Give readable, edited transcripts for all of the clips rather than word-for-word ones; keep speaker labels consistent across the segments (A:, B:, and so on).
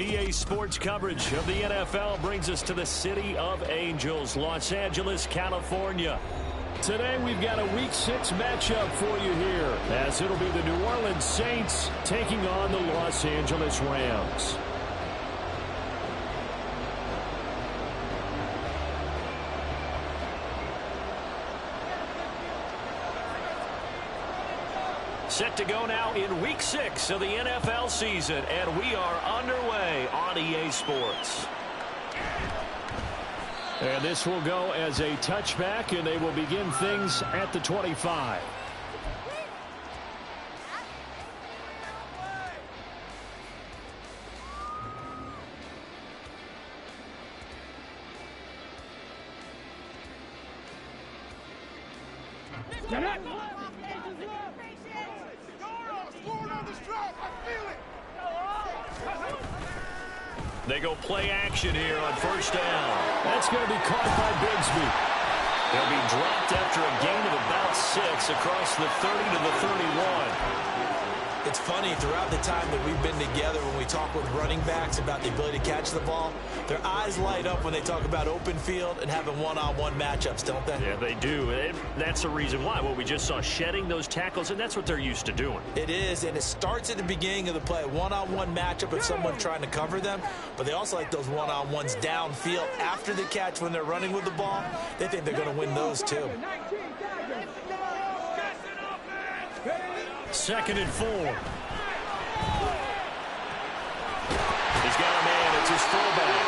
A: EA Sports coverage of the NFL brings us to the City of Angels, Los Angeles, California. Today we've got a Week 6 matchup for you here, as it'll be the New Orleans Saints taking on the Los Angeles Rams. Set to go now in Week 6 of the NFL season, and we are underway on EA Sports. And this will go as a touchback, and they will begin things at the 25. They go play action here on first down. That's going to be caught by Bigsby. He'll be dropped after a gain of about 6 across the 30 to the 31.
B: It's funny, throughout the time that we've been together, when we talk with running backs about the ability to catch the ball, their eyes light up when they talk about open field and having one-on-one matchups, don't they?
A: Yeah, they do. And that's the reason why. Well, we just saw shedding those tackles, and that's what they're used to doing.
B: It is, and it starts at the beginning of the play, one-on-one matchup if someone's trying to cover them, but they also like those one-on-ones downfield after the catch when they're running with the ball. They think they're going to win those, too.
A: 2nd and 4. He's got a man. It's his fullback.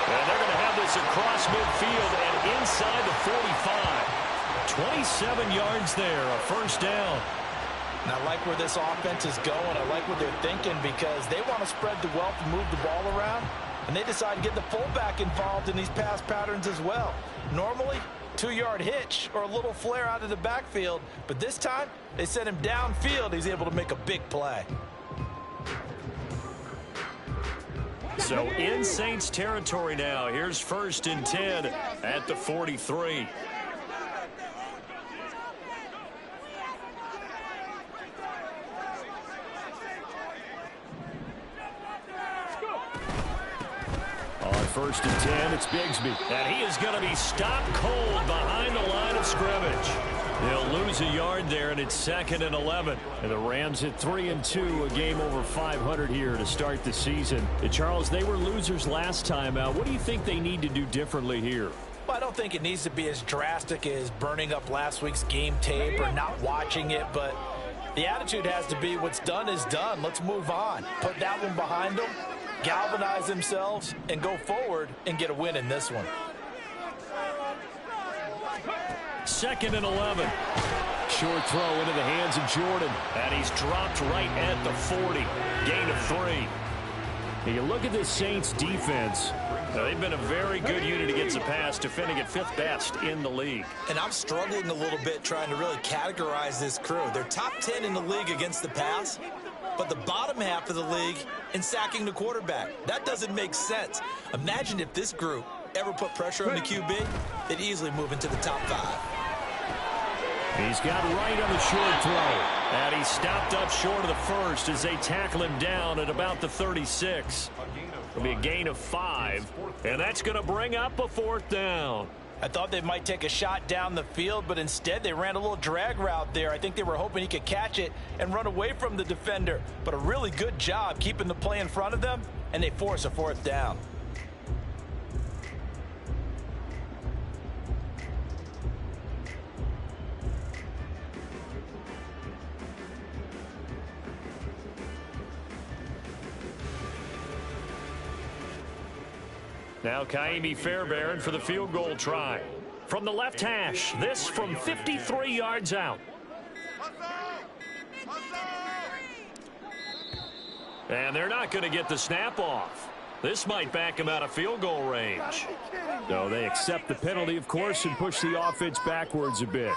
A: And they're going to have this across midfield and inside the 45. 27 yards there, a first down.
B: And I like where this offense is going. I like what they're thinking because they want to spread the wealth and move the ball around. And they decide to get the fullback involved in these pass patterns as well. Normally, 2-yard hitch or a little flare out of the backfield. But this time, they sent him downfield. He's able to make a big play.
A: So in Saints territory now. Here's 1st and 10 at the 43. On 1st and 10, it's Bigsby. And he is going to be stopped cold behind the line of scrimmage. They'll lose a yard there, and it's 2nd and 11. And the Rams at 3-2, a game over 500 here to start the season. And Charles, they were losers last time out. What do you think they need to do differently here?
B: Well, I don't think it needs to be as drastic as burning up last week's game tape or not watching it, but the attitude has to be what's done is done. Let's move on. Put that one behind them, galvanize themselves, and go forward and get a win in this one.
A: 2nd and 11. Short throw into the hands of Jordan. And he's dropped right at the 40. Gain of 3. Now you look at this Saints defense. They've been a very good unit against the pass, defending at 5th best in the league.
B: And I'm struggling a little bit trying to really categorize this crew. They're top 10 in the league against the pass, but the bottom half of the league in sacking the quarterback. That doesn't make sense. Imagine if this group ever put pressure on the QB, they'd easily move into the top 5.
A: He's got right on the short throw. And he's stopped up short of the first as they tackle him down at about the 36. It'll be a gain of 5. And that's going to bring up a 4th down.
B: I thought they might take a shot down the field, but instead they ran a little drag route there. I think they were hoping he could catch it and run away from the defender. But a really good job keeping the play in front of them, and they force a 4th down.
A: Now Kaimi Fairbairn for the field goal try. From the left hash, this from 53 yards out. And they're not going to get the snap off. This might back him out of field goal range. No, they accept the penalty, of course, and push the offense backwards a bit.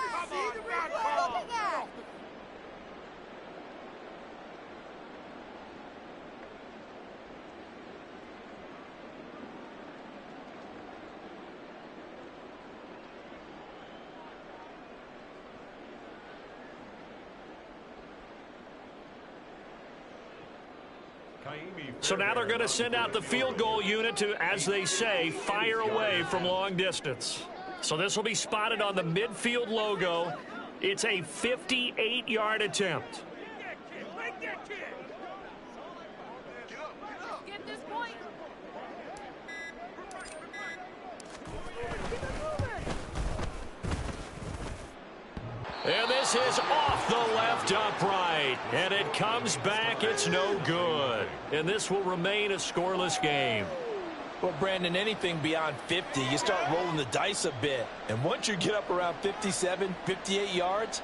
A: So now they're going to send out the field goal unit to, as they say, fire away from long distance. So this will be spotted on the midfield logo. It's a 58-yard attempt.
C: Get this point.
A: And this is off the left upright. And it comes back. It's no good. And this will remain a scoreless game.
B: Well, Brandon, anything beyond 50, you start rolling the dice a bit. And once you get up around 57, 58 yards,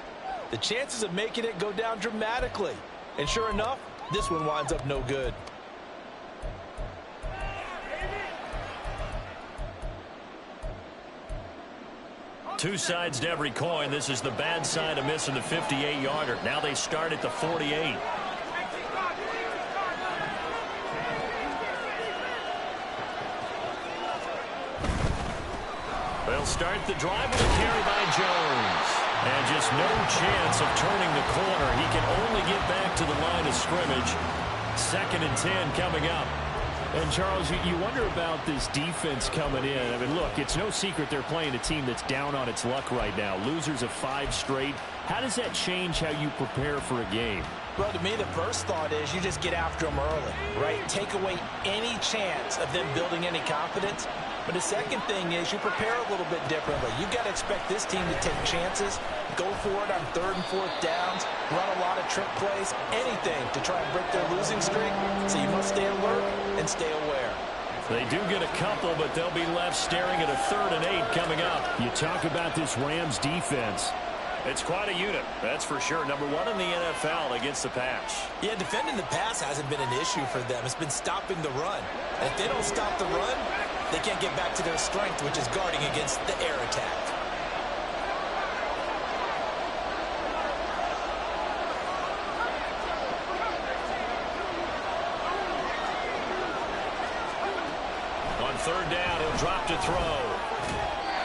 B: the chances of making it go down dramatically. And sure enough, this one winds up no good.
A: Two sides to every coin. This is the bad side of missing the 58-yarder. Now they start at the 48. They'll start the drive with a carry by Jones. And just no chance of turning the corner. He can only get back to the line of scrimmage. 2nd and 10 coming up.
D: And, Charles, you wonder about this defense coming in. I mean, look, it's no secret they're playing a team that's down on its luck right now. Losers of 5 straight. How does that change how you prepare for a game?
B: Well, to me, the first thought is you just get after them early, right? Take away any chance of them building any confidence. But the second thing is you prepare a little bit differently. You've got to expect this team to take chances, go for it on 3rd and 4th downs, run a lot of trick plays, anything to try and break their losing streak. So you must stay alert and stay aware.
A: They do get a couple, but they'll be left staring at a 3rd and 8 coming up.
D: You talk about this Rams defense.
A: It's quite a unit, that's for sure. Number 1 in the NFL against the pass.
B: Yeah, defending the pass hasn't been an issue for them. It's been stopping the run. And if they don't stop the run, they can't get back to their strength, which is guarding against the air attack.
A: On 3rd down, he'll drop to throw.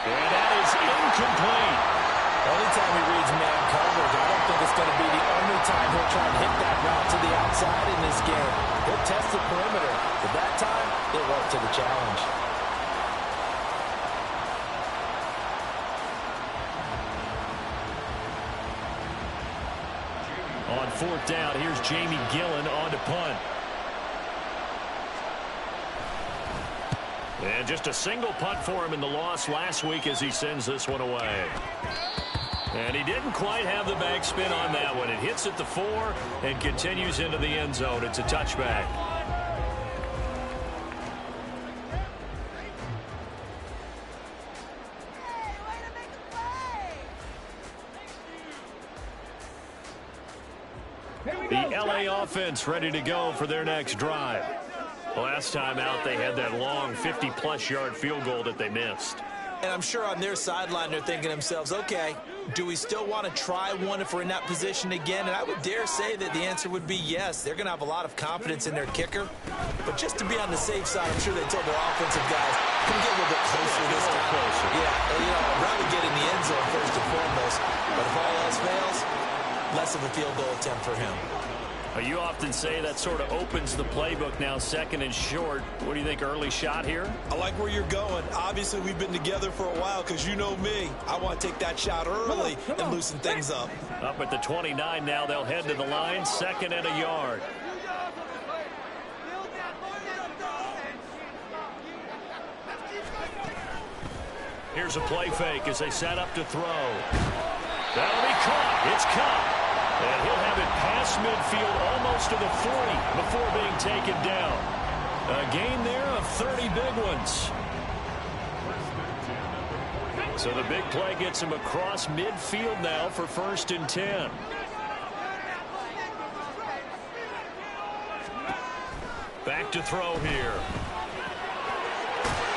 A: And that is incomplete.
B: Anytime he reads man coverage, I don't think it's going to be the only time he'll try and hit that route to the outside in this game. He'll test the perimeter, but that time, he'll up to the challenge.
A: On 4th down, here's Jamie Gillen on to punt. And just a single punt for him in the loss last week as he sends this one away. And he didn't quite have the backspin on that one. It hits at the 4 and continues into the end zone. It's a touchback. The LA offense ready to go for their next drive. Last time out, they had that long 50-plus yard field goal that they missed.
B: And I'm sure on their sideline they're thinking to themselves, okay, do we still want to try one if we're in that position again? And I would dare say that the answer would be yes. They're going to have a lot of confidence in their kicker. But just to be on the safe side, I'm sure they told their offensive guys, can we get a little bit closer this time? Yeah, I'd rather get in the end zone first and foremost. But if all else fails, less of a field goal attempt for him.
A: You often say that sort of opens the playbook now, 2nd and short. What do you think, early shot here?
B: I like where you're going. Obviously, we've been together for a while because you know me. I want to take that shot early and loosen things up.
A: Up at the 29 now, they'll head to the line, 2nd and a yard. Here's a play fake as they set up to throw. That'll be caught. It's caught. And he'll have it past midfield almost to the 40 before being taken down. A gain there of 30 big ones. So the big play gets him across midfield now for 1st and 10. Back to throw here.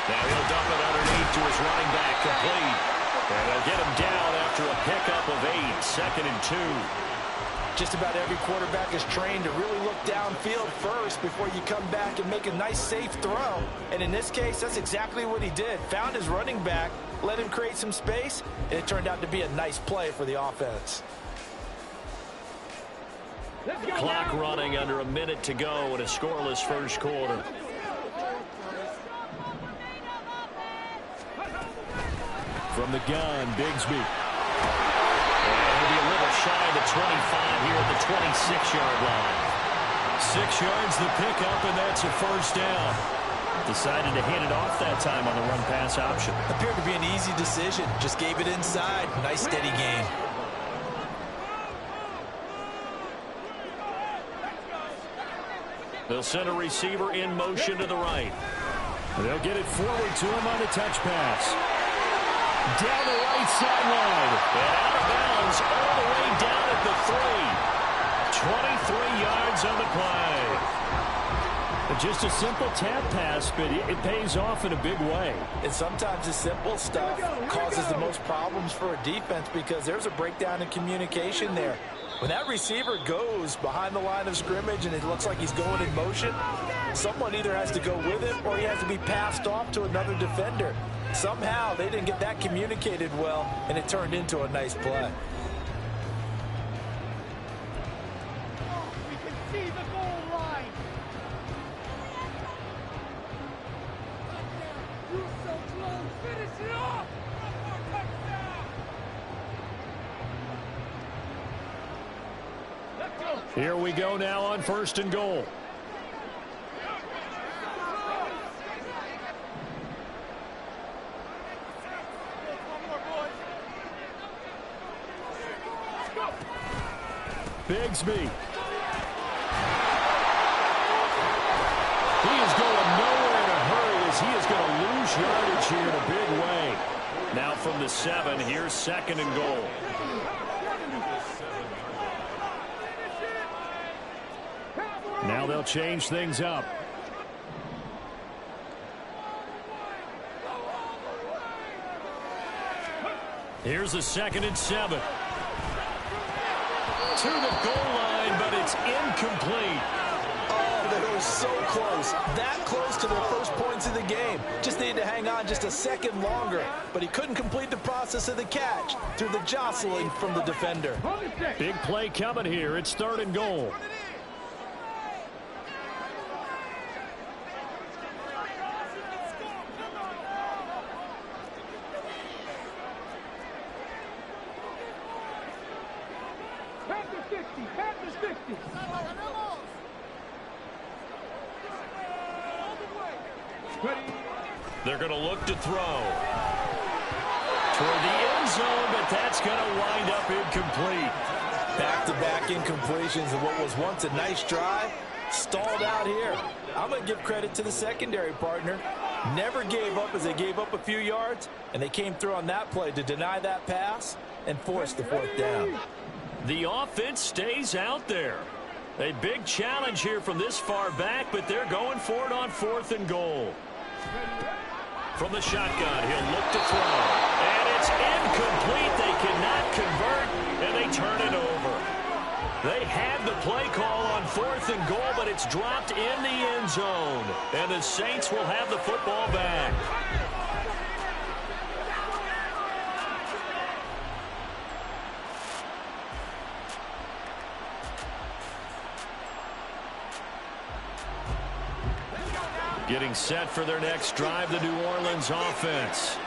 A: Now he'll dump it underneath to his running back, complete. And they'll get him down after a pickup of 8, 2nd and 2.
B: Just about every quarterback is trained to really look downfield first before you come back and make a nice, safe throw. And in this case, that's exactly what he did. Found his running back, let him create some space, and it turned out to be a nice play for the offense.
A: Clock running, under a minute to go in a scoreless first quarter.
D: From the gun, Bigsby.
A: And he'll be a little shy of the 25 here at the 26-yard line. 6 yards the pickup, and that's a first down.
D: Decided to hand it off that time on the run-pass option.
B: Appeared to be an easy decision. Just gave it inside. Nice steady gain.
A: They'll send a receiver in motion to the right.
D: They'll get it forward to him on the touch pass. Down the right sideline.
A: And out of bounds all the way down at the 3. 23 yards on the play.
D: Just a simple tap pass, but it pays off in a big way.
B: And sometimes the simple stuff causes the most problems for a defense because there's a breakdown in communication there. When that receiver goes behind the line of scrimmage and it looks like he's going in motion, someone either has to go with him or he has to be passed off to another defender. Somehow they didn't get that communicated well, and it turned into a nice play.
C: We can see the goal line. You're so close. Finish it off.
D: Here we go now on 1st and goal. Bigsby. He is going nowhere in a hurry as he is going to lose yardage here in a big way.
A: Now from the 7, here's 2nd and goal.
D: Now they'll change things up.
A: Here's a 2nd and 7. To the goal line, but it's incomplete.
B: Oh, they were so close. That close to their first points of the game. Just needed to hang on just a second longer. But he couldn't complete the process of the catch through the jostling from the defender.
D: Big play coming here. It's 3rd and goal.
A: They're going to look to throw toward the end zone, but that's going to wind up incomplete.
B: Back-to-back incompletions of what was once a nice drive, stalled out here. I'm going to give credit to the secondary partner. Never gave up as they gave up a few yards, and they came through on that play to deny that pass and force the 4th down.
A: The offense stays out there. A big challenge here from this far back, but they're going for it on 4th and goal. From the shotgun, he'll look to throw. And it's incomplete. They cannot convert, and they turn it over. They had the play call on 4th and goal, but it's dropped in the end zone. And the Saints will have the football back. Getting set for their next drive, the New Orleans offense.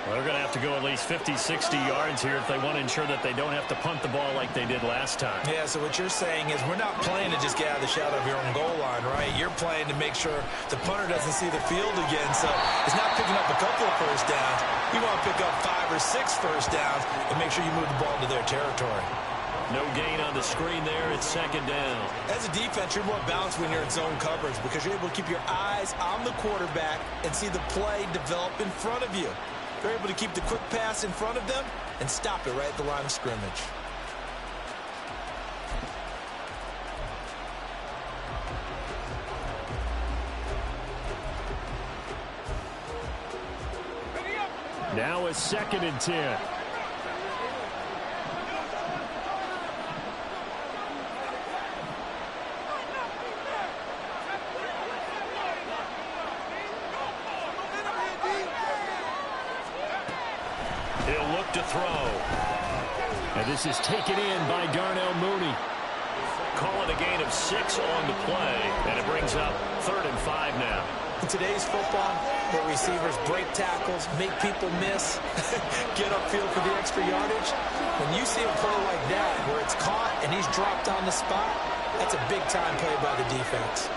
A: Well, they're going to have to go at least 50, 60 yards here if they want to ensure that they don't have to punt the ball like they did last time.
B: Yeah, so what you're saying is we're not playing to just get out of the shadow of your own goal line, right? You're playing to make sure the punter doesn't see the field again. So it's not picking up a couple of first downs. You want to pick up 5 or 6 first downs and make sure you move the ball into their territory.
A: No gain on the screen there. It's 2nd down.
B: As a defense, you're more balanced when you're in zone coverage because you're able to keep your eyes on the quarterback and see the play develop in front of you. They're able to keep the quick pass in front of them and stop it right at the line of scrimmage.
D: Now a 2nd and 10.
A: He'll look to throw.
D: And this is taken in by Darnell Mooney.
A: Call it a gain of 6 on the play, and it brings up 3rd and 5 now.
B: In today's football, where receivers break tackles, make people miss, get upfield for the extra yardage, when you see a play like that where it's caught and he's dropped on the spot, that's a big-time play by the defense.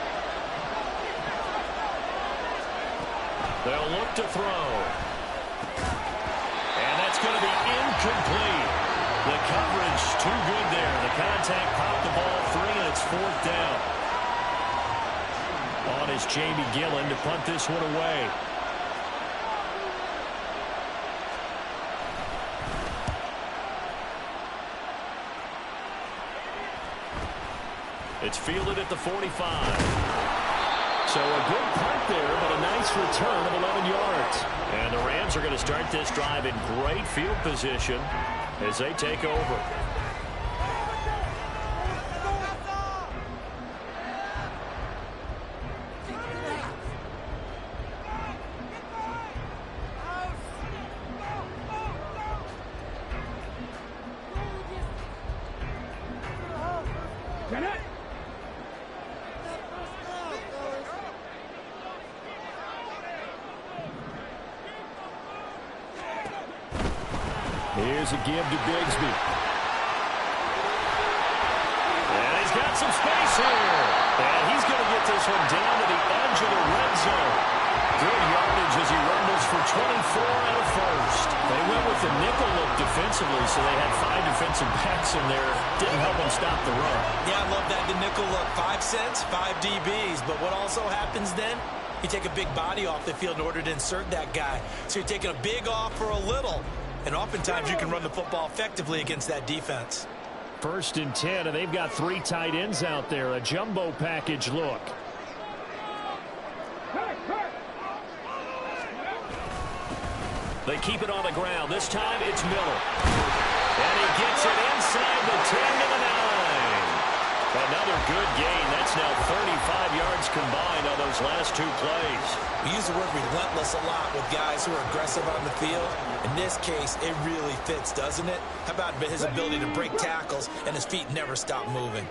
A: They'll look to throw. And that's going to be incomplete. The coverage too good there. The contact popped the ball free, and it's 4th down. On is Jamie Gillen to punt this one away. It's fielded at the 45. So a good punt there, but a nice return of 11 yards. And the Rams are going to start this drive in great field position as they take over. Here's a give to Bigsby. And he's got some space here. And he's going to get this one down to the edge of the red zone. Good yardage as he rumbles for 24 out of first. They went with the nickel look defensively, so they had 5 defensive backs in there. Didn't help them stop the run.
B: Yeah, I love that, the nickel look. 5 cents, 5 DBs. But what also happens then? You take a big body off the field in order to insert that guy. So you're taking a big off for a little. And oftentimes you can run the football effectively against that defense.
A: 1st and 10, and they've got 3 tight ends out there. A jumbo package look. They keep it on the ground. This time it's Miller. And he gets it inside the 10 to the 9. Another good gain. That's now 35 yards combined on those last 2 plays.
B: We use the word relentless a lot with guys who are aggressive on the field. In this case, it really fits, doesn't it? How about his ability to break tackles and his feet never stop moving?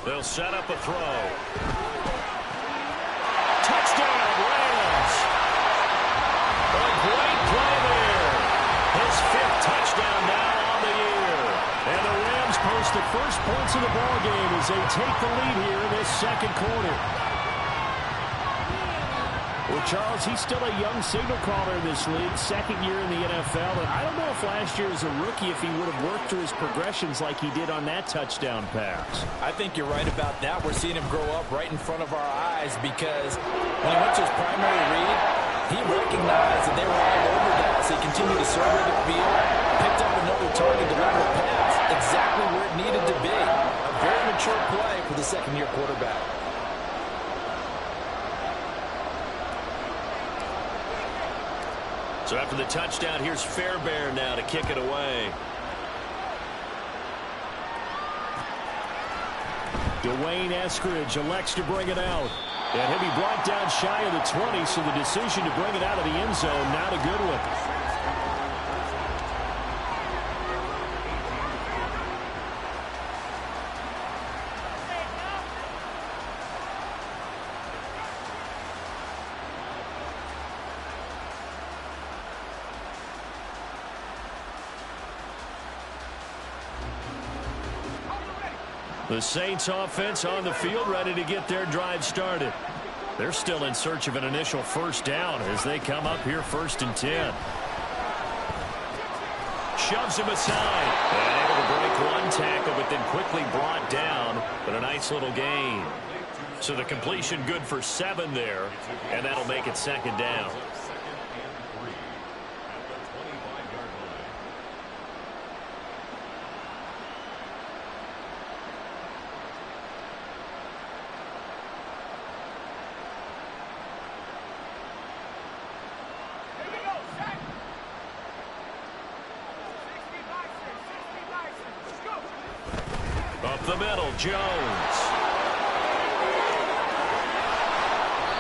A: They'll set up a throw. Touchdown, Rams. A great play there. His 5th touchdown now on the year. And the Rams post the first points of the ball game as they take the lead here in this 2nd quarter. Well, Charles, he's still a young signal caller in this league, 2nd year in the NFL. And I don't know if last year as a rookie, if he would have worked through his progressions like he did on that touchdown pass.
E: I think you're right about that. We're seeing him grow up right in front of our eyes because when he went to his primary read, he recognized that they were all over that. So he continued to survey the field, picked up another target, delivered a pass exactly where it needed to be. A very mature play for the 2nd-year quarterback.
A: So after the touchdown, here's Fairbairn now to kick it away. Dwayne Eskridge elects to bring it out. And he'll be brought down shy of the 20, so the decision to bring it out of the end zone, not a good one. The Saints offense on the field ready to get their drive started. They're still in search of an initial 1st down as they come up here 1st and 10. Shoves him aside. And able to break one tackle, but then quickly brought down. But a nice little gain. So the completion good for 7 there. And that'll make it 2nd down. Up the middle, Jones.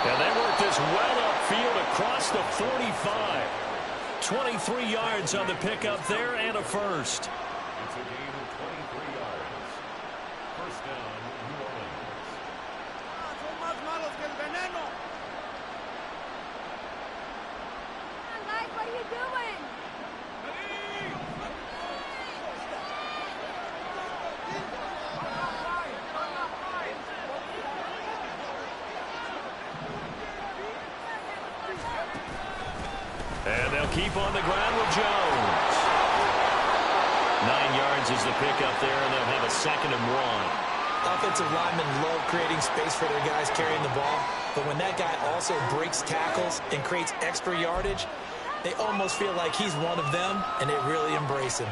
A: And they work this well upfield across the 45. 23 yards on the pickup there and a first.
F: It's a gain of 23 yards. First down, New Orleans.
C: Son más malos que el veneno.
G: Guys, what are you doing?
A: And they'll keep on the ground with Jones. 9 yards is the pickup there, and they'll have a 2nd and 1.
B: Offensive linemen love creating space for their guys carrying the ball, but when that guy also breaks tackles and creates extra yardage, they almost feel like he's one of them, and they really embrace him.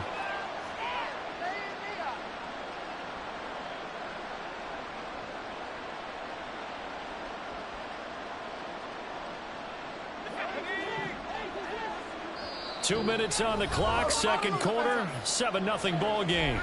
A: Two minutes on the clock, second quarter, 7-0 ball game.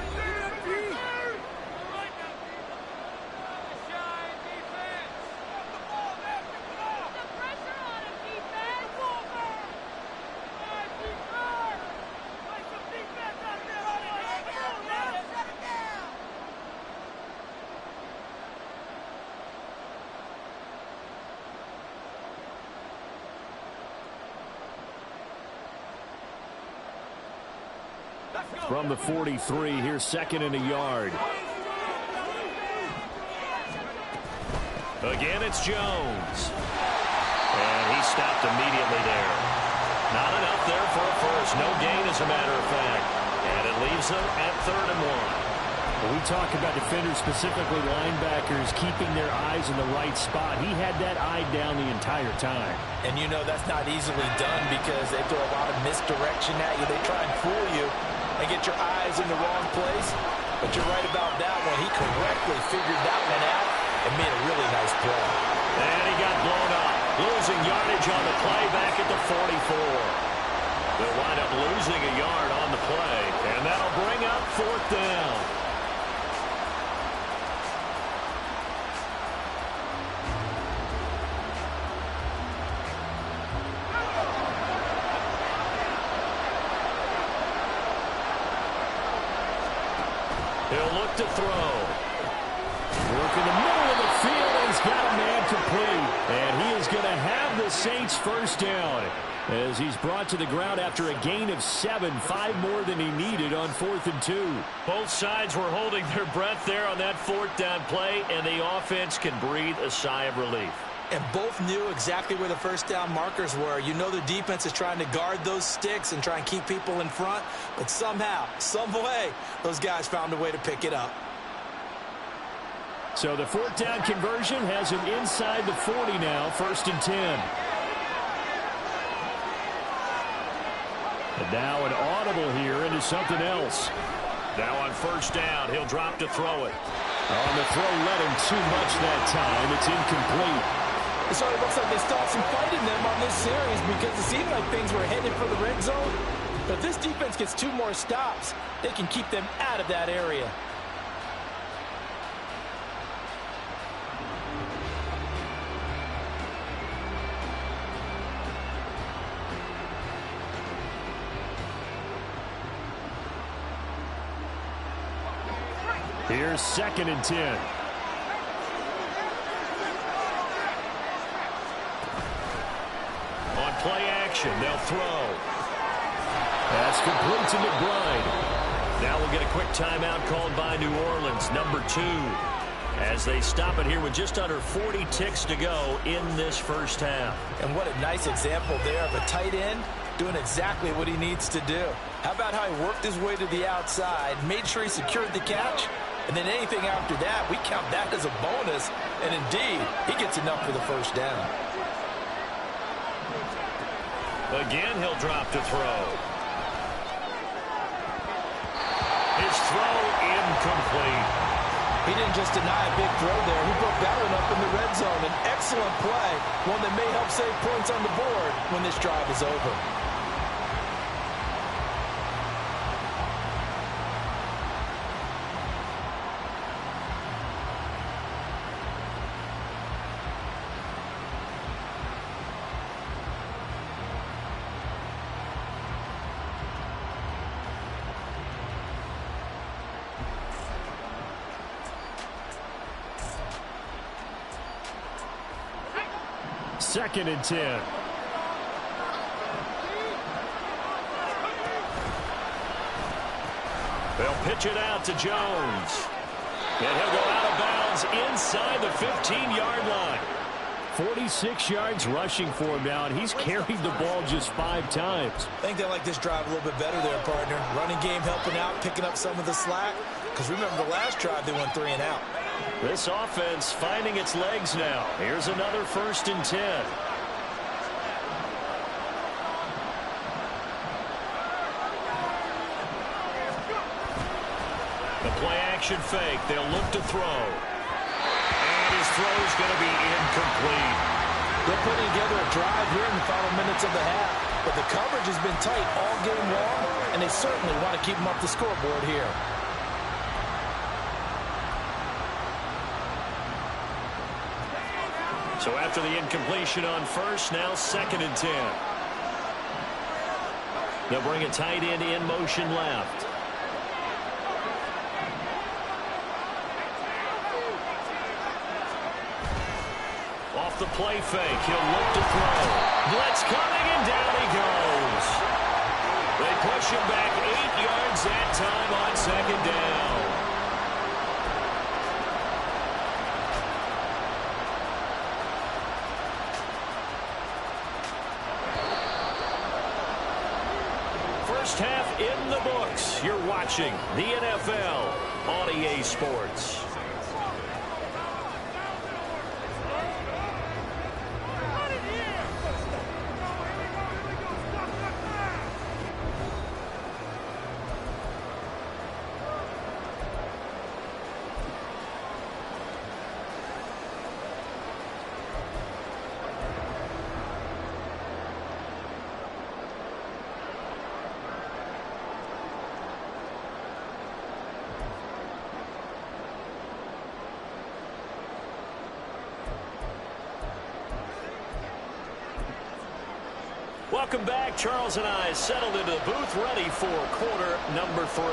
D: From the 43, here's 2nd and a yard.
A: Again, it's Jones. And he stopped immediately there. Not enough there for a first. No gain, as a matter of fact. And it leaves them at 3rd and 1.
D: When we talk about defenders, specifically linebackers, keeping their eyes in the right spot, he had that eye down the entire time.
B: And you know that's not easily done because they throw a lot of misdirection at you. They try and fool you and get your eyes in the wrong place. But you're right about that one. He correctly figured that one out and made a really nice play.
A: And he got blown up. Losing yardage on the play back at the 44. They'll wind up losing a yard on the play. And that'll bring up 4th down. He'll look to throw.
D: Work in the middle of the field, and he's got a man complete. And he is going to have the Saints first down as he's brought to the ground after a gain of 7, 5 more than he needed on 4th and 2.
A: Both sides were holding their breath there on that 4th down play, and the offense can breathe a sigh of relief.
B: And both knew exactly where the first down markers were. You know the defense is trying to guard those sticks and try and keep people in front, but somehow, some way, those guys found a way to pick it up.
D: So the 4th down conversion has him inside the 40 now, 1st and 10. And now an audible here into something else.
A: Now on 1st down, he'll drop to throw it.
D: On the throw, let him too much that time. It's incomplete.
B: So it looks like they still have some fight in them on this series because it seemed like things were headed for the red zone. But if this defense gets 2 more stops, they can keep them out of that area.
D: Here's 2nd and 10.
A: On play action, they'll throw.
D: That's complete to McBride.
A: Now we'll get a quick timeout called by New Orleans, number 2, as they stop it here with just under 40 ticks to go in this first half.
B: And what a nice example there of a tight end doing exactly what he needs to do. How about how he worked his way to the outside, made sure he secured the catch, and then anything after that, we count that as a bonus. And indeed, he gets enough for the first down.
A: Again, he'll drop to throw. His throw incomplete.
B: He didn't just deny a big throw there. He broke that one up in the red zone. An excellent play, one that may help save points on the board when this drive is over.
D: 2nd and 10.
A: They'll pitch it out to Jones. And he'll go out of bounds inside the 15-yard line.
D: 46 yards rushing for him now, and he's carried the ball just 5 times.
B: I think they like this drive a little bit better there, partner. Running game helping out, picking up some of the slack. Because remember the last drive, they went 3 and out.
A: This offense finding its legs now. Here's another 1st and 10. The play-action fake. They'll look to throw. And his throw's going to be incomplete.
B: They're putting together a drive here in the final minutes of the half. But the coverage has been tight all game long, and they certainly want to keep them up the scoreboard here.
A: So after the incompletion on 1st, now 2nd and 10. They'll bring a tight end in motion left. Off the play fake, he'll look to throw. Blitz coming, and down he goes. They push him back 8 yards that time on 2nd down. First half in the books. You're watching the NFL on EA Sports. Welcome back. Charles and I settled into the booth, ready for quarter number 3.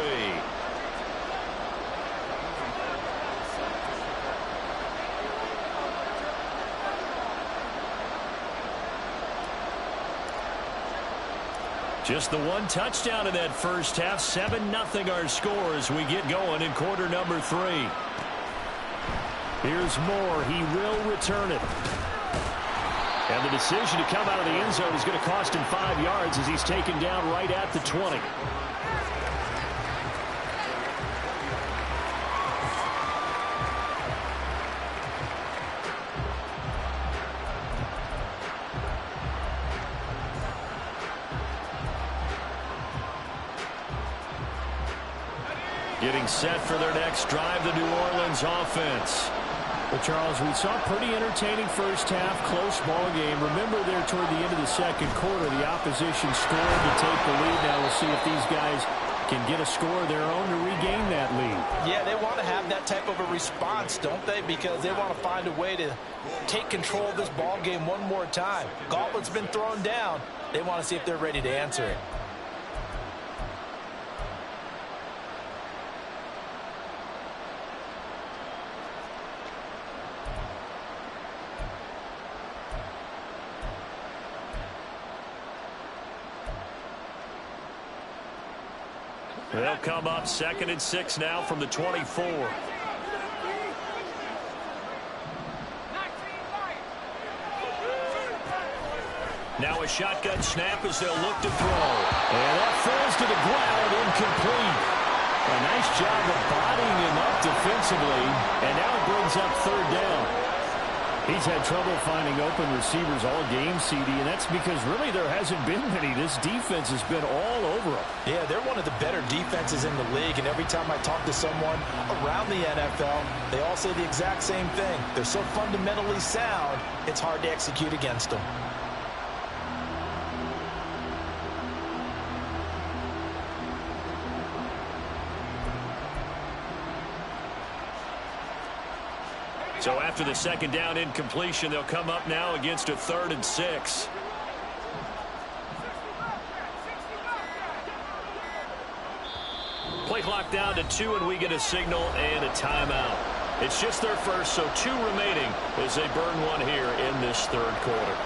A: Just the one touchdown in that first half. 7-0 our score as we get going in quarter number 3.
D: Here's Moore. He will return it. And the decision to come out of the end zone is going to cost him 5 yards as he's taken down right at the 20.
A: Getting set for their next drive, the New Orleans offense.
D: But, Charles, we saw a pretty entertaining first half, close ball game. Remember there toward the end of the second quarter, the opposition scored to take the lead. Now we'll see if these guys can get a score of their own to regain that lead.
B: Yeah, they want to have that type of a response, don't they? Because they want to find a way to take control of this ball game one more time. Gauntlet's been thrown down. They want to see if they're ready to answer it.
A: They'll come up 2nd and 6 now from the 24. Now a shotgun snap as they'll look to throw.
D: And that falls to the ground, incomplete. A nice job of bodying him up defensively, and now it brings up 3rd down. He's had trouble finding open receivers all game, CD, and that's because really there hasn't been many. This defense has been all over them.
B: Yeah, they're one of the better defenses in the league, and every time I talk to someone around the NFL, they all say the exact same thing. They're so fundamentally sound, it's hard to execute against them.
A: So after the 2nd down incompletion, they'll come up now against a 3rd and 6. Play clock down to 2, and we get a signal and a timeout. It's just their first, so 2 remaining as they burn one here in this third quarter.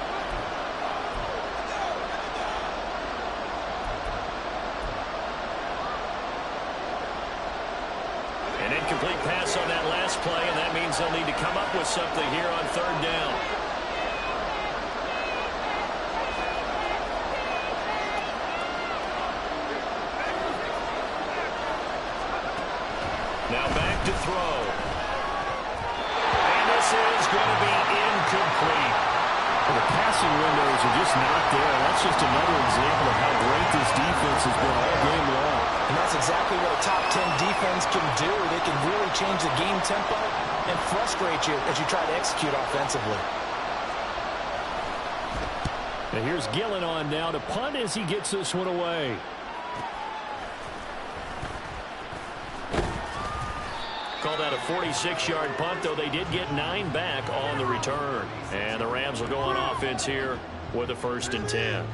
A: An incomplete pass on that last play, and that means they'll need to come up with something here on third down. Now back to throw. And this is going to be incomplete.
D: Well, the passing windows are just not there. That's just another example of how great this defense has been all game long.
B: And that's exactly what a top 10 defense can do. They can really change the game tempo and frustrate you as you try to execute offensively.
D: And here's Gillen on now to punt as he gets this one away.
A: Call that a 46-yard punt, though they did get 9 back on the return. And the Rams will go on offense here with a 1st and 10.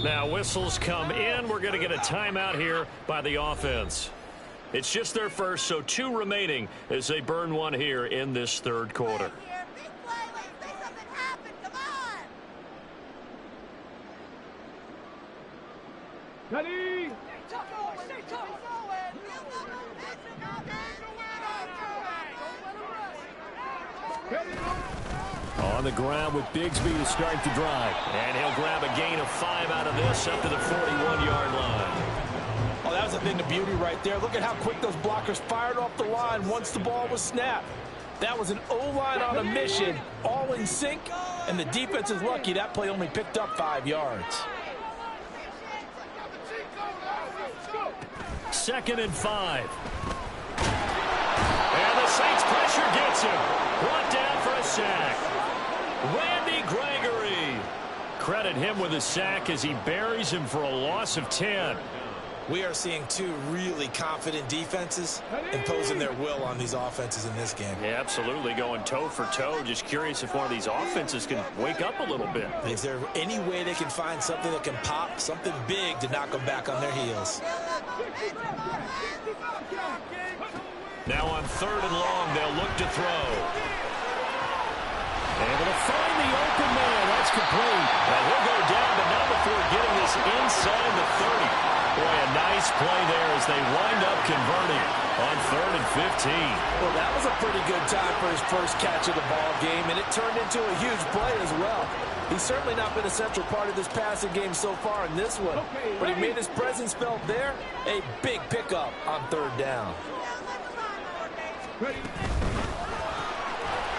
A: Now whistles come in. We're going to get a timeout here by the offense. It's just their first, so 2 remaining as they burn one here in this third quarter.
C: Ready?
D: On the ground with Bigsby to start the drive.
A: And he'll grab a gain of 5 out of this up to the 41-yard line.
B: Oh, that was a thing of beauty right there. Look at how quick those blockers fired off the line once the ball was snapped. That was an O-line on a mission, all in sync, and the defense is lucky that play only picked up 5 yards.
A: 2nd and 5. And the Saints pressure gets him. Brought down for a sack. Randy Gregory. Credit him with a sack as he buries him for a loss of 10.
B: We are seeing 2 really confident defenses imposing their will on these offenses in this game.
A: Yeah, absolutely, going toe for toe. Just curious if one of these offenses can wake up a little bit.
B: Is there any way they can find something that can pop, something big to knock them back on their heels?
A: Now on 3rd and long, they'll look to throw.
D: Able to find the open man. That's complete.
A: Now he'll go down, but not before getting this inside the 30. Boy, a nice play there as they wind up converting on 3rd and 15.
B: Well, that was a pretty good time for his first catch of the ball game, and it turned into a huge play as well. He's certainly not been a central part of this passing game so far in this one, but he made his presence felt there. A big pickup on 3rd down.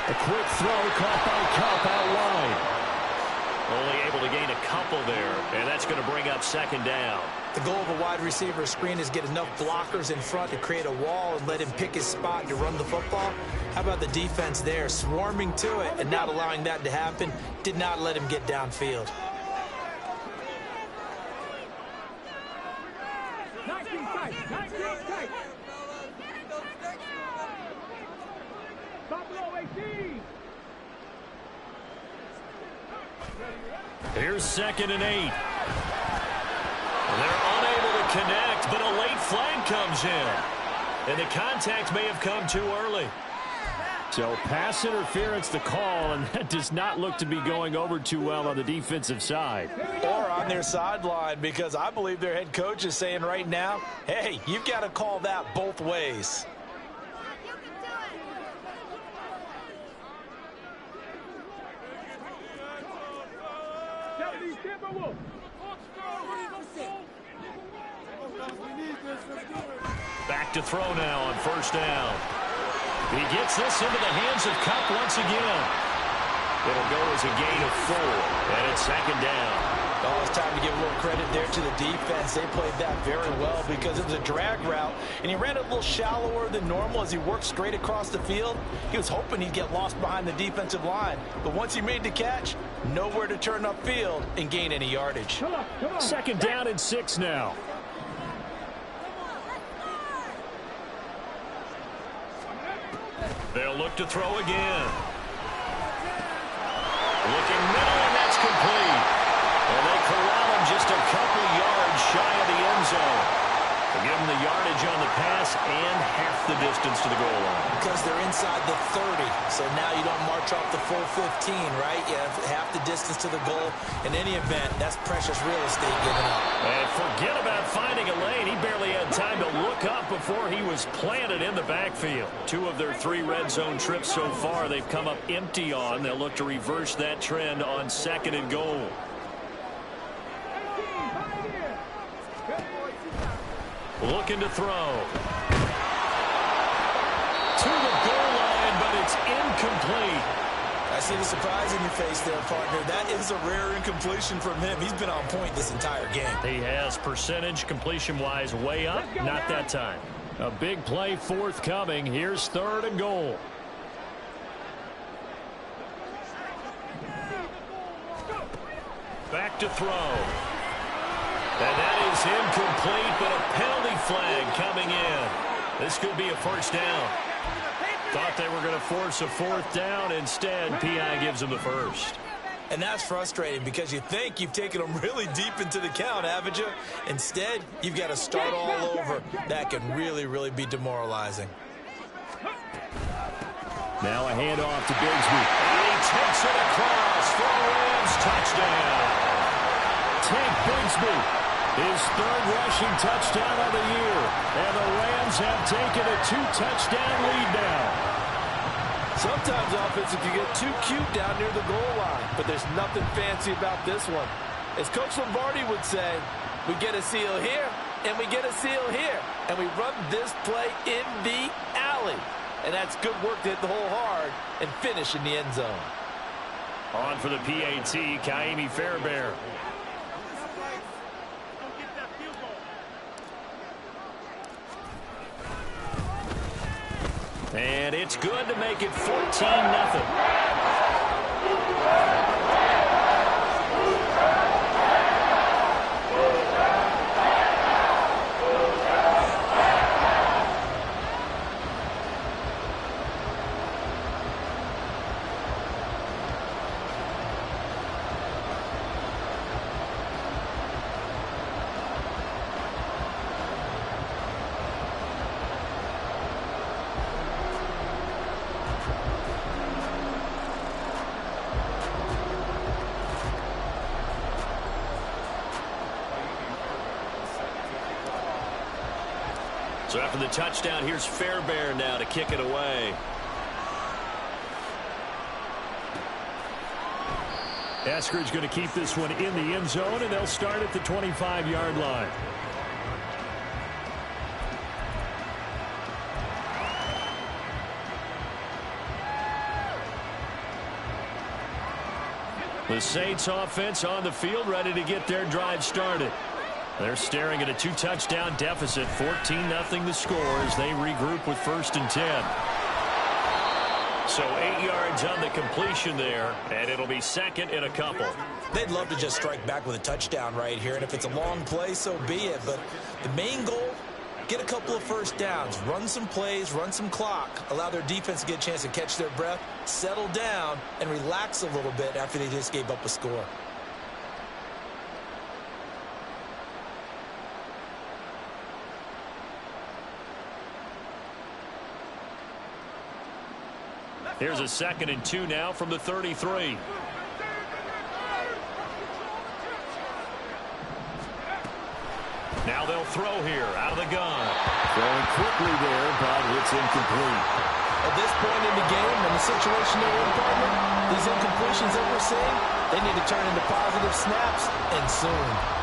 D: A quick throw caught by Cup out wide.
A: Only able to gain a couple there, and that's going to bring up 2nd down.
B: The goal of a wide receiver screen is get enough blockers in front to create a wall and let him pick his spot to run the football. How about the defense there, swarming to it and not allowing that to happen? Did not let him get downfield.
A: Here's 2nd and 8. They're unable to connect, but a late flag comes in. And the contact may have come too early.
D: So pass interference the call, and that does not look to be going over too well on the defensive side.
B: Or on their sideline, because I believe their head coach is saying right now, hey, you've got to call that both ways.
A: Back to throw now on 1st down. He gets this into the hands of Cup once again. It'll go as a gain of 4, and it's 2nd down.
B: Oh, it's time to give a little credit there to the defense. They played that very well because it was a drag route, and he ran it a little shallower than normal as he worked straight across the field. He was hoping he'd get lost behind the defensive line, but once he made the catch, nowhere to turn upfield and gain any yardage.
D: 2nd down and 6 now.
A: They'll look to throw again. Looking middle, and that's complete. And they corral him just a couple yards shy of the end zone. distance to the goal line?
B: Because they're inside the 30. So now you don't march off the full 15, right? You have half the distance to the goal. In any event, that's precious real estate given up.
A: And forget about finding a lane. He barely had time to look up before he was planted in the backfield. 2 of their 3 red zone trips so far they've come up empty on. They'll look to reverse that trend on 2nd and goal. Looking to throw. To the goal line, but it's incomplete.
B: I see the surprise in your face there, partner. That is a rare incompletion from him. He's been on point this entire game.
A: He has percentage completion-wise way up. Not that time. A big play forthcoming. Here's 3rd and goal. Back to throw. And that is incomplete, but a penalty flag coming in. This could be a first down. Thought they were going to force a 4th down. Instead, P.I. gives them the first.
B: And that's frustrating because you think you've taken them really deep into the count, haven't you? Instead, you've got to start all over. That can really, really be demoralizing.
A: Now a handoff to Bigsby. And he takes it across for a Rams touchdown. Tank Bigsby. His 3rd rushing touchdown of the year. And the Rams have taken a 2-touchdown lead now.
C: Sometimes offense can get too cute down near the goal line, but there's nothing fancy about this one. As Coach Lombardi would say, we get a seal here, and we get a seal here, and we run this play in the alley. And that's good work to hit the hole hard and finish in the end zone.
A: On for the PAT, Kaimi Fairbairn. And it's good to make it 14-0. So after the touchdown, here's Fairbairn now to kick it away. Eskridge going to keep this one in the end zone, and they'll start at the 25-yard line. The Saints offense on the field, ready to get their drive started. They're staring at a 2-touchdown deficit, 14-0 the score as they regroup with 1st and 10. So 8 yards on the completion there, and it'll be 2nd and a couple.
B: They'd love to just strike back with a touchdown right here, and if it's a long play, so be it. But the main goal, get a couple of first downs, run some plays, run some clock, allow their defense to get a chance to catch their breath, settle down, and relax a little bit after they just gave up a score.
A: Here's a 2nd and 2 now from the 33. Now they'll throw here out of the gun. Throwing quickly there, but it's incomplete.
B: At this point in the game, in the situation they're in, partner, these incompletions that we're seeing, they need to turn into positive snaps, and soon.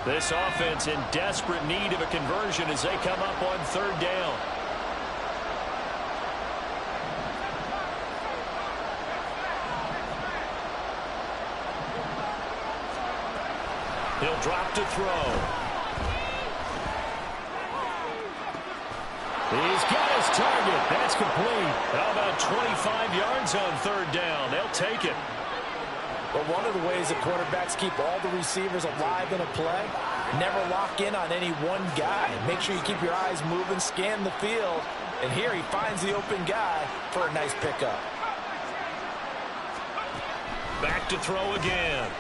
A: This offense in desperate need of a conversion as they come up on 3rd down. He'll drop to throw. He's got his target. That's complete. How about 25 yards on 3rd down? They'll take it.
B: Well, one of the ways that quarterbacks keep all the receivers alive in a play, never lock in on any one guy. Make sure you keep your eyes moving, scan the field, and here he finds the open guy for a nice pickup.
A: Back to throw again.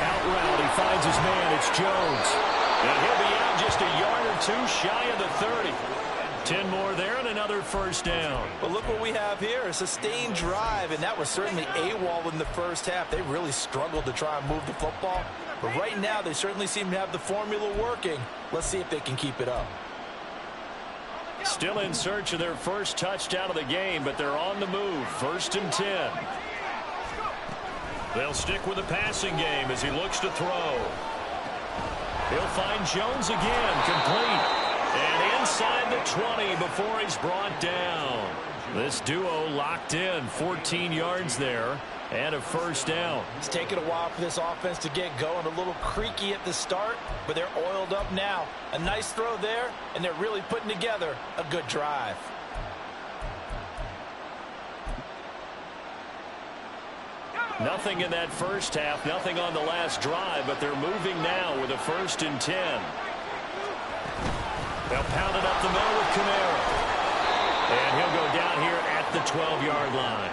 A: Out route, he finds his man. It's Jones. And he'll be out just a yard or two shy of the 30. 10 more there and another first down.
B: But look what we have here, a sustained drive, and that was certainly AWOL in the first half. They really struggled to try and move the football. But right now, they certainly seem to have the formula working. Let's see if they can keep it up.
A: Still in search of their first touchdown of the game, but they're on the move. 1st and 10. They'll stick with the passing game as he looks to throw. He'll find Jones again, complete. And inside the 20 before he's brought down. This duo locked in, 14 yards there, and a first down.
B: It's taken a while for this offense to get going. A little creaky at the start, but they're oiled up now. A nice throw there, and they're really putting together a good drive.
A: Nothing in that first half, nothing on the last drive, but they're moving now with a 1st and 10. They'll pound it up the middle with Kamara. And he'll go down here at the 12-yard line.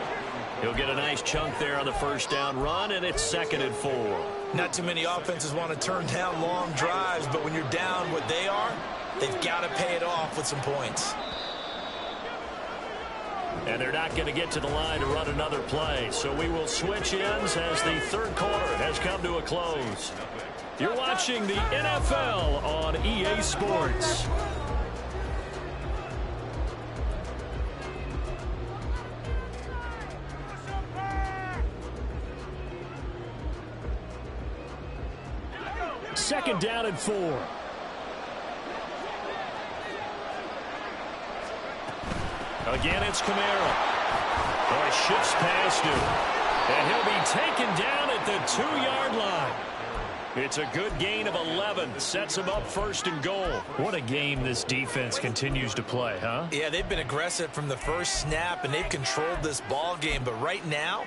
A: He'll get a nice chunk there on the first down run, and it's 2nd and 4.
B: Not too many offenses want to turn down long drives, but when you're down what they are, they've got to pay it off with some points.
A: And they're not going to get to the line to run another play. So we will switch ends as the third quarter has come to a close. You're watching the NFL on EA Sports. Second down and 4. Again, it's Kamara. Boy, shifts past him. And he'll be taken down at the 2-yard line. It's a good gain of 11. Sets him up 1st and goal. What a game this defense continues to play, huh?
B: Yeah, they've been aggressive from the first snap, and they've controlled this ball game. But right now,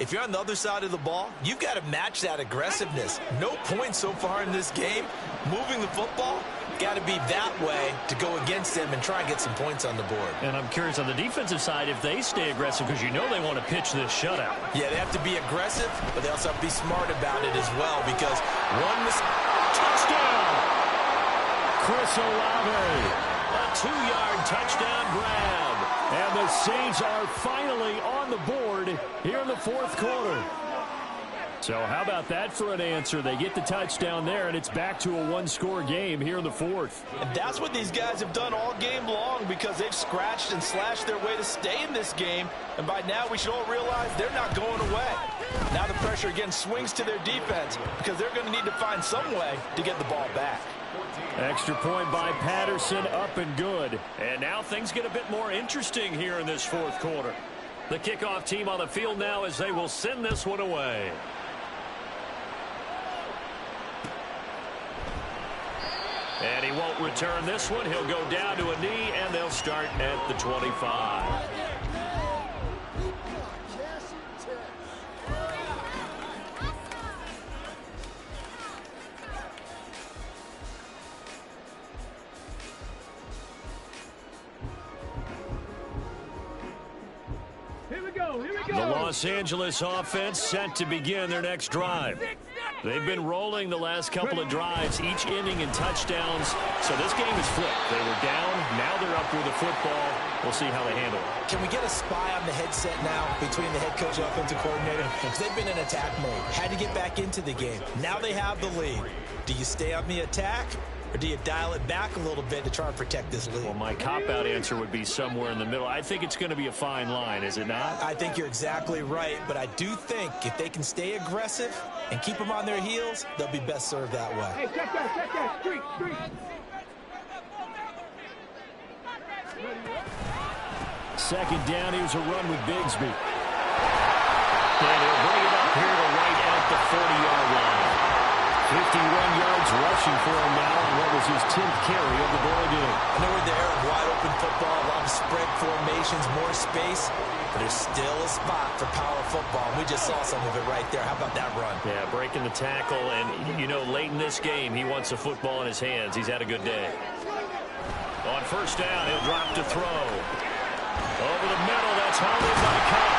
B: if you're on the other side of the ball, you've got to match that aggressiveness. No points so far in this game. Moving the football, got to be that way to go against them and try and get some points on the board.
A: And I'm curious on the defensive side if they stay aggressive, because you know they want to pitch this shutout.
B: Yeah, they have to be aggressive, but they also have to be smart about it as well, because one
A: touchdown! Chris Olave, a 2-yard touchdown grab. And the Saints are finally on the board here in the 4th quarter. So how about that for an answer? They get the touchdown there, and it's back to a 1-score game here in the 4th.
B: And that's what these guys have done all game long, because they've scratched and slashed their way to stay in this game. And by now, we should all realize they're not going away. Now the pressure again swings to their defense, because they're going to need to find some way to get the ball back.
A: Extra point by Patterson, up and good. And now things get a bit more interesting here in this 4th quarter. The kickoff team on the field now as they will send this one away. And he won't return this one. He'll go down to a knee, and they'll start at the 25. The Los Angeles offense set to begin their next drive. They've been rolling the last couple of drives, each ending in touchdowns. So this game is flipped. They were down. Now they're up with the football. We'll see how they handle it.
B: Can we get a spy on the headset now between the head coach and offensive coordinator? Because they've been in attack mode. Had to get back into the game. Now they have the lead. Do you stay on the attack, or do you dial it back a little bit to try and protect this lead?
A: Well, my cop-out answer would be somewhere in the middle. I think it's going to be a fine line, is it not?
B: I think you're exactly right, but I do think if they can stay aggressive and keep them on their heels, they'll be best served that way.
H: Hey, check that, street.
A: Second down, here's a run with Bigsby. And he'll bring it up here to right at the 40-yard line. 51 yards rushing for him now, and what was his 10th carry of the ball game.
E: I know we're in the era of wide open football, a lot of spread formations, more space, but there's still a spot for power football. We just saw some of it right there. How about that run?
A: Yeah, breaking the tackle, and, you know, late in this game, he wants the football in his hands. He's had a good day. On first down, he'll drop to throw. Over the middle, that's hauled in by Cup.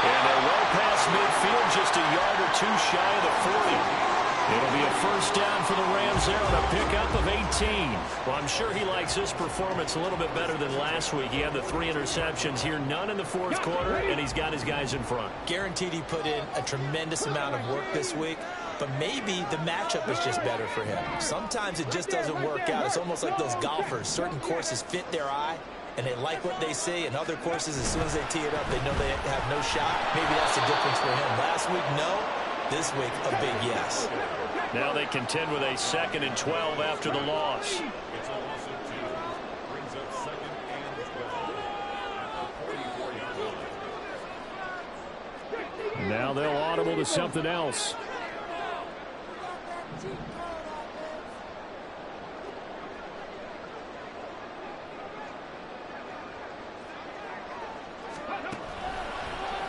A: And they're well past midfield, just a yard or two shy of the 40. It'll be a first down for the Rams there on a pickup of 18. Well, I'm sure he likes his performance a little bit better than last week. He had the 3 interceptions here, none in the fourth quarter, and he's got his guys in front.
E: Guaranteed he put in a tremendous amount of work this week, but maybe the matchup is just better for him. Sometimes it just doesn't work out. It's almost like those golfers. Certain courses fit their eye, and they like what they see, and other courses, as soon as they tee it up, they know they have no shot. Maybe that's the difference for him. Last week, no. This week, a big yes.
A: Now they contend with a 2nd and 12 after the loss.
F: It's a loss of 2. Brings up 2nd and 12 at the 44-yard line.
A: Now they'll audible to something else.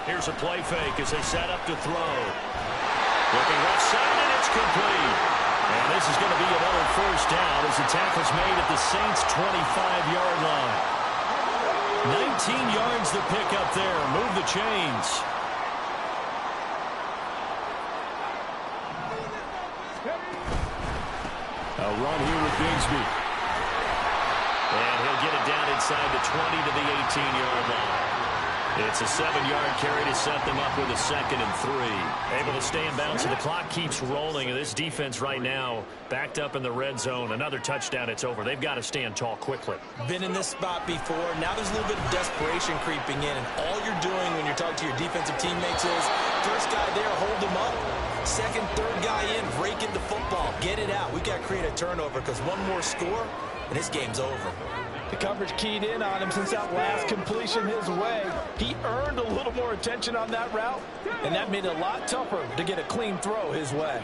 A: Here's a play fake as they set up to throw. Looking left side, and it's complete. And this is going to be another first down as the tackle's made at the Saints' 25-yard line. 19 yards the pick up there. Move the chains. A run here with Bigsby. And he'll get it down inside the 20 to the 18-yard line. It's a 7-yard carry to set them up with a 2nd and 3. Able to stay in bounds, and the clock keeps rolling. And this defense right now backed up in the red zone. Another touchdown, it's over. They've got to stand tall quickly.
E: Been in this spot before. Now there's a little bit of desperation creeping in. And all you're doing when you're talking to your defensive teammates is, first guy there, hold him up. Second, third guy in, break into football. Get it out. We got to create a turnover because one more score, and this game's over.
B: The coverage keyed in on him since that last completion his way. He earned a little more attention on that route, and that made it a lot tougher to get a clean throw his way.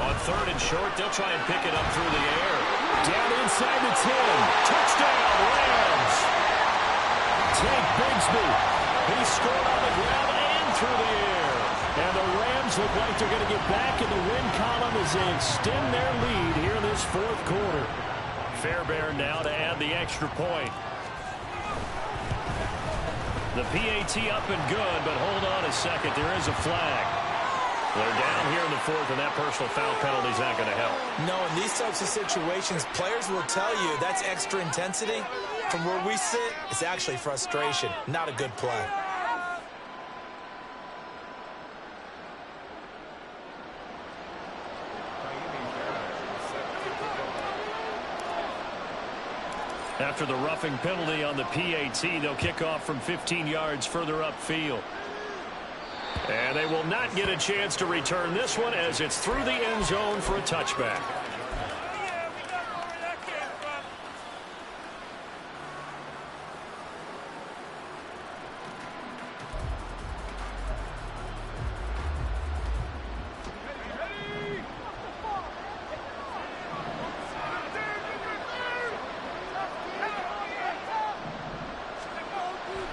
A: On 3rd and short, they'll try and pick it up through the air. Down inside the 10. Touchdown, Rams. Take Bigsby. He scored on the ground and through the air. And the Rams look like they're going to get back in the win column as they extend their lead here in this fourth quarter. Fairbairn now to add the extra point. The PAT up and good, but hold on a second. There is a flag. They're down here in the fourth, and that personal foul penalty is not going to help.
E: No, in these types of situations, players will tell you that's extra intensity. From where we sit, it's actually frustration, not a good play.
A: After the roughing penalty on the PAT, they'll kick off from 15 yards further upfield. And they will not get a chance to return this one as it's through the end zone for a touchback.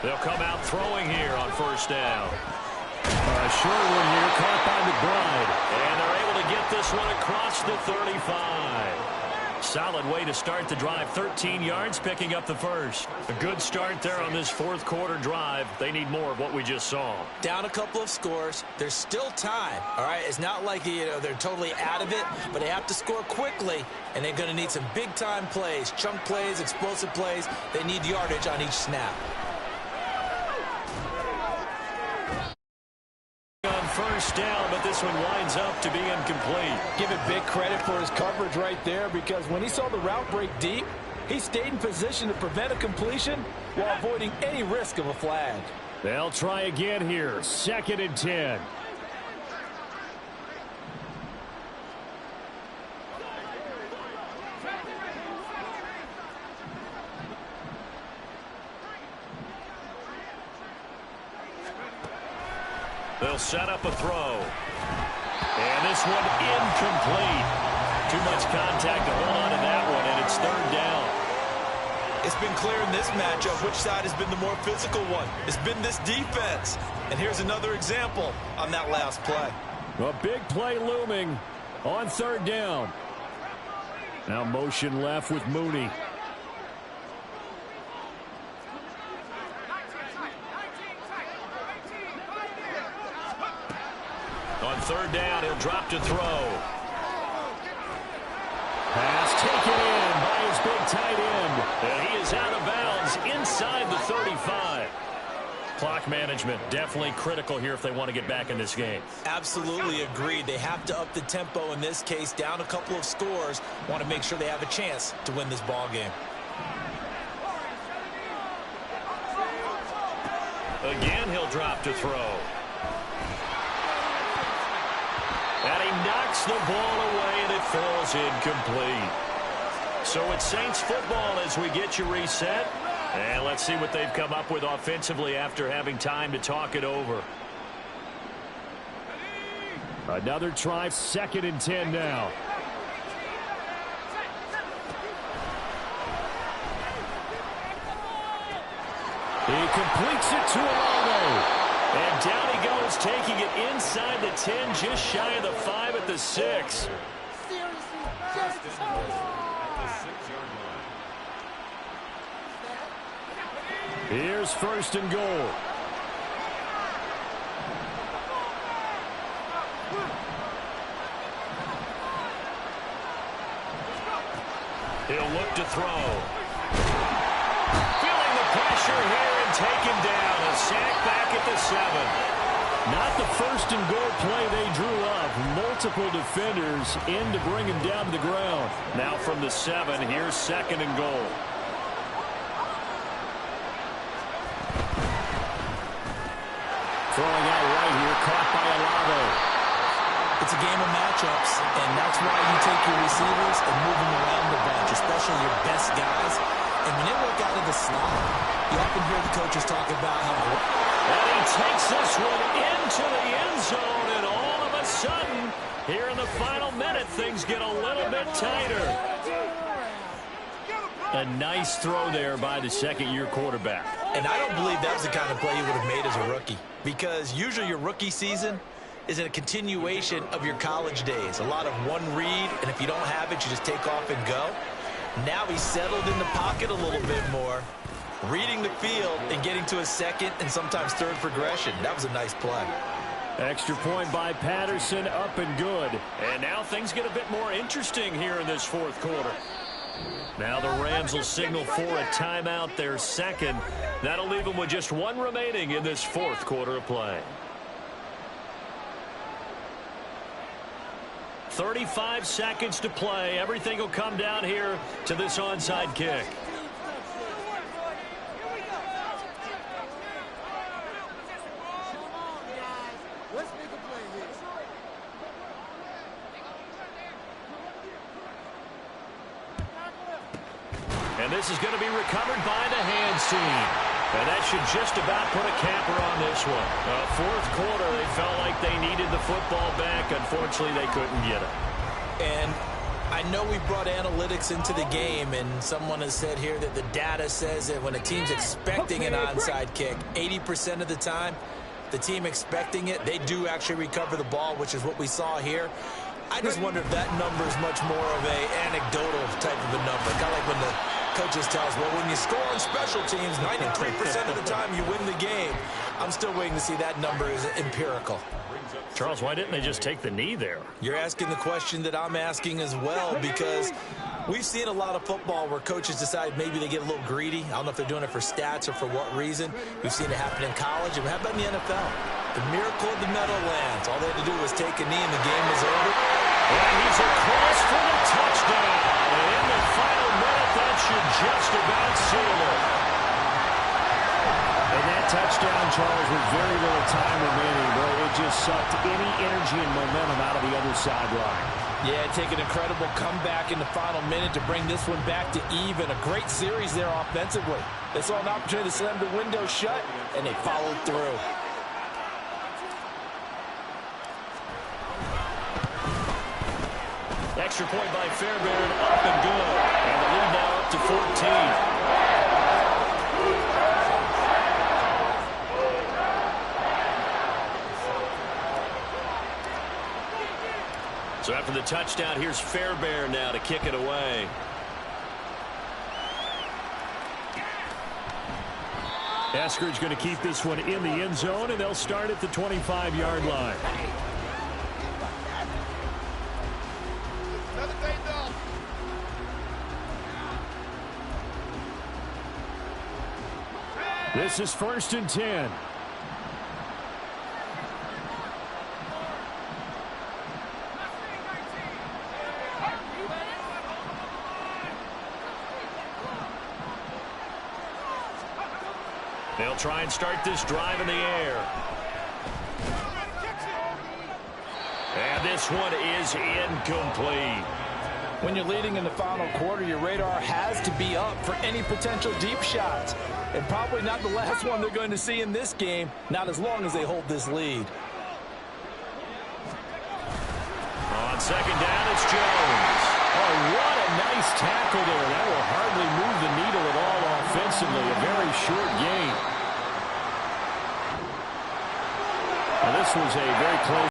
A: They'll come out throwing here on first down. Short one here, caught by McBride. And they're able to get this one across the 35. Solid way to start the drive. 13 yards, picking up the first. A good start there on this fourth quarter drive. They need more of what we just saw.
E: Down a couple of scores. There's still time, all right? It's not like they're totally out of it, but they have to score quickly, and they're going to need some big-time plays, chunk plays, explosive plays. They need yardage on each snap.
A: First down, but this one winds up to be incomplete.
B: Give it big credit for his coverage right there, because when he saw the route break deep, he stayed in position to prevent a completion while avoiding any risk of a flag.
A: They'll try again here. 2nd and 10. They'll set up a throw. And this one incomplete. Too much contact to hold on to that one, and it's third down.
B: It's been clear in this matchup which side has been the more physical one. It's been this defense. And here's another example on that last play.
D: A big play looming on third down. Now motion left with Mooney.
A: On third down, he'll drop to throw.
D: Pass taken in by his big tight end.
A: And he is out of bounds inside the 35. Clock management definitely critical here if they want to get back in this game.
B: Absolutely agreed. They have to up the tempo in this case, down a couple of scores. Want to make sure they have a chance to win this ball game.
A: Again, he'll drop to throw. And he knocks the ball away, and it falls incomplete. So it's Saints football as we get you reset. And let's see what they've come up with offensively after having time to talk it over.
D: Another try, 2nd and 10 now. He completes it to Alonso.
A: And down he goes, taking it inside the 10, just shy of the 5 at the 6.
D: Here's 1st and goal.
A: He'll look to throw. Feeling the pressure here and taken down. A sack back at the 7.
D: Not the 1st and goal play they drew up. Multiple defenders in to bring him down to the ground.
A: Now from the 7, here's 2nd and goal.
D: Throwing out right here, caught by Alonso.
B: It's a game of matchups, and that's why you take your receivers and move them around the bunch, especially your best guys. And when they work out of the slot, you often hear the coaches talk about how...
A: And he takes this one into the end zone, and all of a sudden, here in the final minute, things get a little bit tighter.
D: A nice throw there by the second-year quarterback.
B: And I don't believe that was the kind of play he would have made as a rookie, because usually your rookie season is in a continuation of your college days. A lot of one read, and if you don't have it, you just take off and go. Now he's settled in the pocket a little bit more, reading the field and getting to a second and sometimes third progression. That was a nice play.
D: Extra point by Patterson, up and good.
A: And now things get a bit more interesting here in this 4th quarter. Now the Rams will signal for a timeout, their 2nd. That'll leave them with just 1 remaining in this 4th quarter of play. 35 seconds to play. Everything will come down here to this onside kick. And this is going to be recovered by the hands team. And that should just about put a capper on this one. 4th quarter, they felt like they needed the football back. Unfortunately, they couldn't get it.
B: And I know we brought analytics into the game, and someone has said here that the data says that when a team's expecting an onside kick, 80% of the time, the team expecting it, they do actually recover the ball, which is what we saw here. I just wonder if that number is much more of a anecdotal type of a number. Kind of like when the coaches tell us, well, when you score on special teams, 93% of the time you win the game. I'm still waiting to see that number is empirical.
A: Charles, why didn't they just take the knee there?
B: You're asking the question that I'm asking as well, because we've seen a lot of football where coaches decide maybe they get a little greedy. I don't know if they're doing it for stats or for what reason. We've seen it happen in college. And how about in the NFL? The miracle of the Meadowlands. All they had to do was take a knee and the game was over.
A: And he's across for the touchdown. And in the final minute, that should just about seal it.
D: And that touchdown, Charles, with very little time remaining, bro, it just sucked any energy and momentum out of the other sideline.
B: Yeah, take an incredible comeback in the final minute to bring this one back to even. A great series there offensively. They saw an opportunity to slam the window shut, and they followed through.
A: extra point by Fairbairn, up and good. And the lead now up to 14. So after the touchdown, here's Fairbairn now to kick it away.
D: Eskridge going to keep this one in the end zone, and they'll start at the 25-yard line. This is 1st and 10.
A: They'll try and start this drive in the air. And this one is incomplete.
B: When you're leading in the final quarter, your radar has to be up for any potential deep shots. And probably not the last one they're going to see in this game, not as long as they hold this lead.
A: On second down, it's Jones.
D: Oh, what a nice tackle there. That will hardly move the needle at all offensively. A very short gain. Now, this was a very close